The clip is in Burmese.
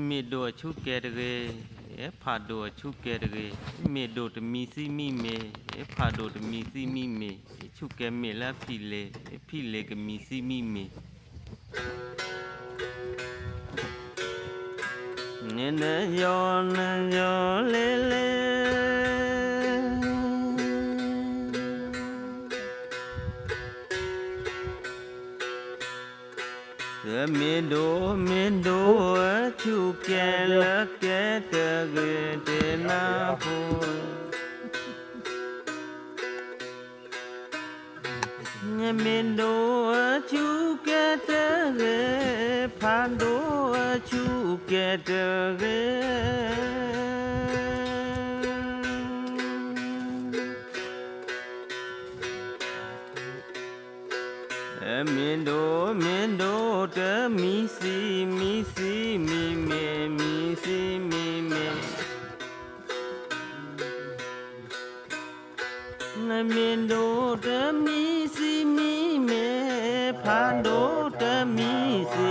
မေဒိုချုကဲတကေဖာဒိုချုကဲတကေမေဒိုတမီစီမီမေဖာဒိုတမီစီမီမေချုကဲမေလာဖီလေကမီစီမီမေနင်းနေယောနယောလေလေမင်းတို့အချူကဲလကဲတကေတေနာဖို့မင်းတို့အချူကဲတကေဖန်တို့အချူကဲတကေမင်းတို့တမီစီမီမေမီစီမီမေမင်းတို့တမီစီမီမေဖန်တို့တမီစီ